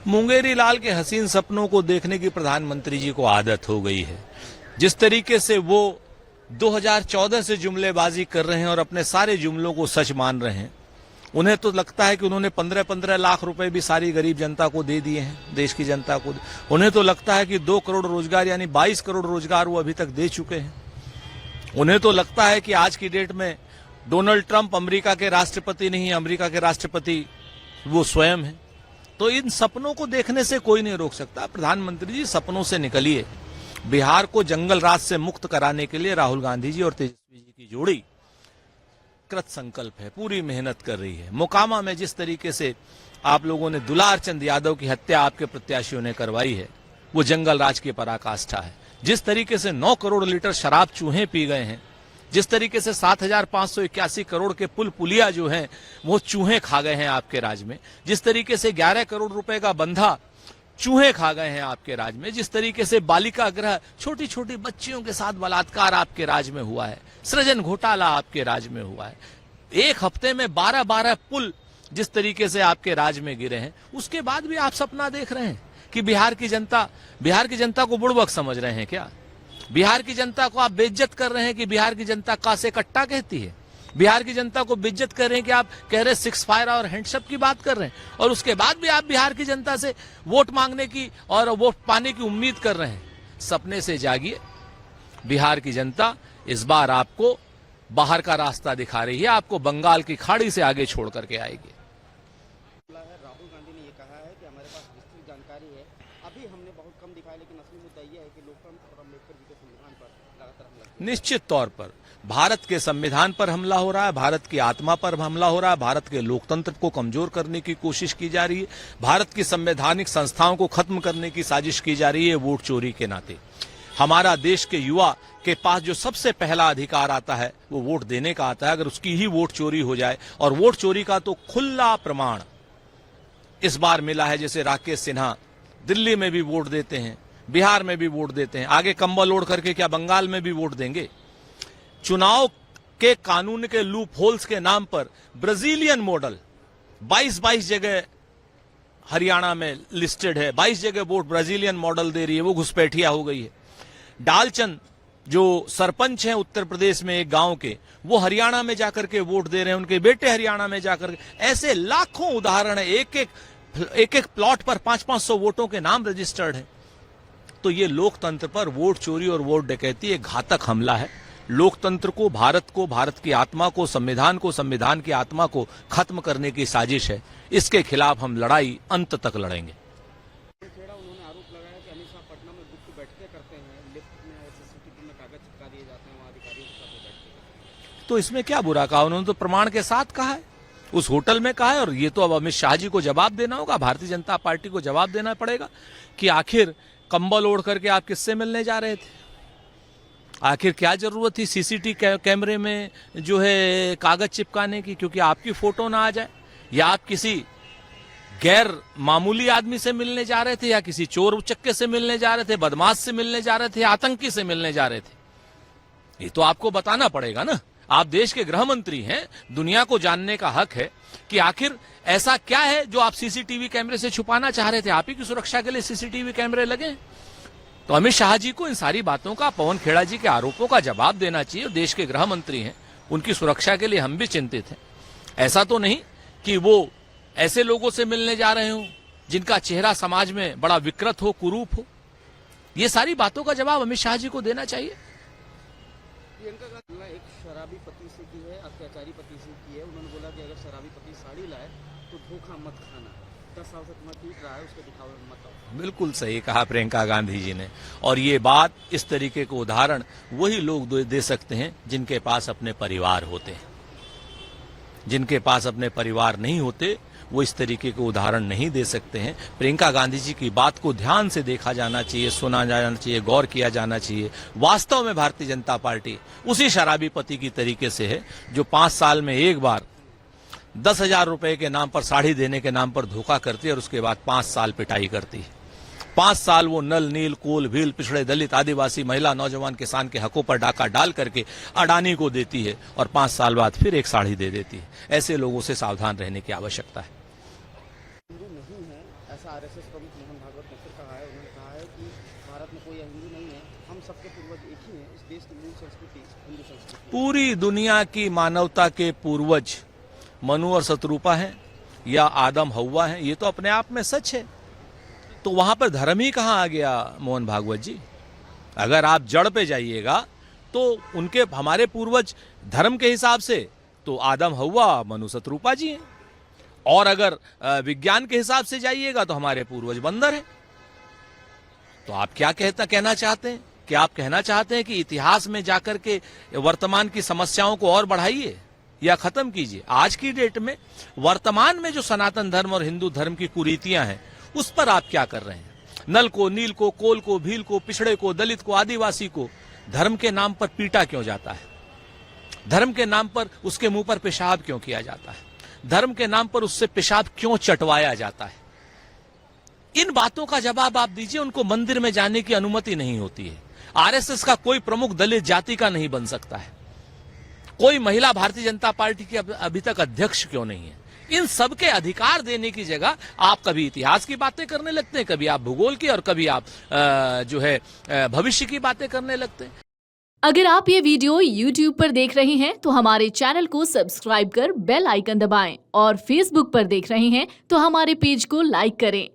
मुंगेरी लाल के हसीन सपनों को देखने की प्रधानमंत्री जी को आदत हो गई है। जिस तरीके से वो 2014 से जुमलेबाजी कर रहे हैं और अपने सारे जुमलों को सच मान रहे हैं, उन्हें तो लगता है कि उन्होंने 15-15 लाख रुपए भी सारी गरीब जनता को दे दिए हैं, देश की जनता को। उन्हें तो लगता है कि 2 करोड़ रोजगार यानी 22 करोड़ रोजगार वो अभी तक दे चुके हैं। उन्हें तो लगता है कि आज की डेट में डोनाल्ड ट्रंप अमेरिका के राष्ट्रपति नहीं, अमेरिका के राष्ट्रपति वो स्वयं है। तो इन सपनों को देखने से कोई नहीं रोक सकता। प्रधानमंत्री जी, सपनों से निकलिए। बिहार को जंगल राज से मुक्त कराने के लिए राहुल गांधी जी और तेजस्वी जी की जोड़ी कृत संकल्प है, पूरी मेहनत कर रही है। मोकामा में जिस तरीके से आप लोगों ने दुलार चंद यादव की हत्या आपके प्रत्याशियों ने करवाई है, वो जंगल राज की पराकाष्ठा है। जिस तरीके से 9 करोड़ लीटर शराब चूहे पी गए हैं, जिस तरीके से 7,581 करोड़ के पुल पुलिया जो हैं वो चूहे खा गए हैं आपके राज में, जिस तरीके से 11 करोड़ रुपए का बंधा चूहे खा गए हैं आपके राज में, जिस तरीके से बालिका गृह, छोटी छोटी बच्चियों के साथ बलात्कार आपके राज में हुआ है, सृजन घोटाला आपके राज में हुआ है, एक हफ्ते में 12-12 पुल जिस तरीके से आपके राज में गिरे हैं, उसके बाद भी आप सपना देख रहे हैं कि बिहार की जनता को बुड़बक समझ रहे हैं क्या? बिहार की जनता को आप बेइज्जत कर रहे हैं कि बिहार की जनता का से कट्टा कहती है। बिहार की जनता को बेइज्जत कर रहे हैं कि आप कह रहे 6 फायर और हैंडशप की बात कर रहे हैं, और उसके बाद भी आप बिहार की जनता से वोट मांगने की और वोट पाने की उम्मीद कर रहे हैं। सपने से जागिए। बिहार की जनता इस बार आपको बाहर का रास्ता दिखा रही है, आपको बंगाल की खाड़ी से आगे छोड़ करके आएगी। राहुल गांधी ने ये कहा है कि हमारे पास विस्तृत जानकारी है, अभी हमने बहुत कम दिखाया, लेकिन असली मुद्दा यह है कि लोकतंत्र और अम्बेडकर जी के संविधान पर लगातार हमला। निश्चित तौर पर भारत के संविधान पर हमला हो रहा है, भारत की आत्मा पर हमला हो रहा है, भारत के लोकतंत्र को कमजोर करने की कोशिश की जा रही है, भारत की संवैधानिक संस्थाओं को खत्म करने की साजिश की जा रही है वोट चोरी के नाते। हमारा देश के युवा के पास जो सबसे पहला अधिकार आता है वो वोट देने का आता है। अगर उसकी ही वोट चोरी हो जाए, और वोट चोरी का तो खुला प्रमाण इस बार मिला है, जैसे राकेश सिन्हा दिल्ली में भी वोट देते हैं, बिहार में भी वोट देते हैं, आगे कंबल ओढ़ करके क्या बंगाल में भी वोट देंगे। चुनाव के कानून के लूप होल्स के नाम पर ब्राजीलियन मॉडल 22 जगह हरियाणा में लिस्टेड है, 22 जगह वोट ब्राजीलियन मॉडल दे रही है, वो घुसपैठिया हो गई है। डालचंद जो सरपंच हैं उत्तर प्रदेश में एक गांव के, वो हरियाणा में जाकर के वोट दे रहे हैं, उनके बेटे हरियाणा में जाकर के। ऐसे लाखों उदाहरण है, एक एक प्लॉट पर 500-500 वोटों के नाम रजिस्टर्ड है। तो ये लोकतंत्र पर वोट चोरी और वोट डकैती एक घातक हमला है। लोकतंत्र को, भारत की आत्मा को, संविधान को, संविधान की आत्मा को खत्म करने की साजिश है। इसके खिलाफ हम लड़ाई अंत तक लड़ेंगे। उन्होंने आरोप लगाया कि अमित शाह पटना में गुप्त बैठकें करते हैं, लिफ्ट में सीसीटीवी में कागज चिपका दिए जाते हैं, वहां अधिकारियों के साथ बैठकें। तो इसमें क्या बुरा कहा? उन्होंने तो प्रमाण के साथ कहा है, उस होटल में कहा है। और ये तो अब अमित शाह जी को जवाब देना होगा, भारतीय जनता पार्टी को जवाब देना पड़ेगा कि आखिर कंबल ओढ़ करके आप किससे मिलने जा रहे थे? आखिर क्या जरूरत थी सीसीटीवी कैमरे में जो है कागज चिपकाने की? क्योंकि आपकी फोटो ना आ जाए, या आप किसी गैर मामूली आदमी से मिलने जा रहे थे, या किसी चोर उचक्के से मिलने जा रहे थे, बदमाश से मिलने जा रहे थे, आतंकी से मिलने जा रहे थे? ये तो आपको बताना पड़ेगा ना। आप देश के गृह मंत्री हैं, दुनिया को जानने का हक है कि आखिर ऐसा क्या है जो आप सीसीटीवी कैमरे से छुपाना चाह रहे थे। आप ही की सुरक्षा के लिए सीसीटीवी कैमरे लगे। तो अमित शाह जी को इन सारी बातों का, पवन खेड़ा जी के आरोपों का जवाब देना चाहिए। और देश के गृह मंत्री हैं, उनकी सुरक्षा के लिए हम भी चिंतित हैं। ऐसा तो नहीं कि वो ऐसे लोगों से मिलने जा रहे हो जिनका चेहरा समाज में बड़ा विकृत हो, कुरूप हो। ये सारी बातों का जवाब अमित शाह जी को देना चाहिए। प्रियंका का तुलना एक शराबी पति से की है, अत्याचारी पति से की है। उन्होंने बोला कि अगर शराबी पति साड़ी लाए तो धोखा मत खाना, 10 साल से तुम्हें पीट रहा है, उसके दिखावे में मत आओ। बिल्कुल सही कहा प्रियंका गांधी जी ने। और ये बात, इस तरीके को उदाहरण वही लोग दे सकते हैं जिनके पास अपने परिवार होते हैं। जिनके पास अपने परिवार नहीं होते, वो इस तरीके के उदाहरण नहीं दे सकते हैं। प्रियंका गांधी जी की बात को ध्यान से देखा जाना चाहिए, सुना जाना चाहिए, गौर किया जाना चाहिए। वास्तव में भारतीय जनता पार्टी उसी शराबी पति की तरीके से है जो 5 साल में एक बार 10,000 रुपए के नाम पर, साड़ी देने के नाम पर धोखा करती है, और उसके बाद 5 साल पिटाई करती है। 5 साल वो नल, नील, कोल, भील, पिछड़े, दलित, आदिवासी, महिला, नौजवान, किसान के हकों पर डाका डाल करके अडानी को देती है, और 5 साल बाद फिर एक साड़ी दे देती है। ऐसे लोगों से सावधान रहने की आवश्यकता है। हिंदू नहीं है ऐसा जैसा आरएसएस प्रमुख मोहन भागवत ने फिर कहा है, उन्होंने कहा है कि भारत में कोई हिंदू नहीं है, हम सबके पूर्वज एक ही हैं, इस देश की मूल संस्कृति हिंदू संस्कृति। पूरी दुनिया की मानवता के पूर्वज मनु और शत्रुपा हैं या आदम हव्वा हैं, ये तो अपने आप में सच है। तो वहां पर धर्म ही कहां आ गया मोहन भागवत जी? अगर आप जड़ पे जाइएगा तो उनके हमारे पूर्वज धर्म के हिसाब से तो आदम हव्वा मनु शत्रुपा जी हैं, और अगर विज्ञान के हिसाब से जाइएगा तो हमारे पूर्वज बंदर हैं। तो आप क्या कहना चाहते हैं? क्या आप कहना चाहते हैं कि इतिहास में जाकर के वर्तमान की समस्याओं को और बढ़ाइए या खत्म कीजिए? आज की डेट में वर्तमान में जो सनातन धर्म और हिंदू धर्म की कुरीतियां हैं उस पर आप क्या कर रहे हैं? नल को, नील को, कोल को, भील को, पिछड़े को, दलित को, आदिवासी को धर्म के नाम पर पीटा क्यों जाता है? धर्म के नाम पर उसके मुंह पर पेशाब क्यों किया जाता है? धर्म के नाम पर उससे पेशाब क्यों चटवाया जाता है? इन बातों का जवाब आप दीजिए। उनको मंदिर में जाने की अनुमति नहीं होती है। आरएसएस का कोई प्रमुख दलित जाति का नहीं बन सकता है। कोई महिला भारतीय जनता पार्टी की अभी तक अध्यक्ष क्यों नहीं है? इन सबके अधिकार देने की जगह आप कभी इतिहास की बातें करने लगते हैं, कभी आप भूगोल की, और कभी आप भविष्य की बातें करने लगते हैं। अगर आप ये वीडियो YouTube पर देख रहे हैं तो हमारे चैनल को सब्सक्राइब कर बेल आइकन दबाएं, और Facebook पर देख रहे हैं तो हमारे पेज को लाइक करें।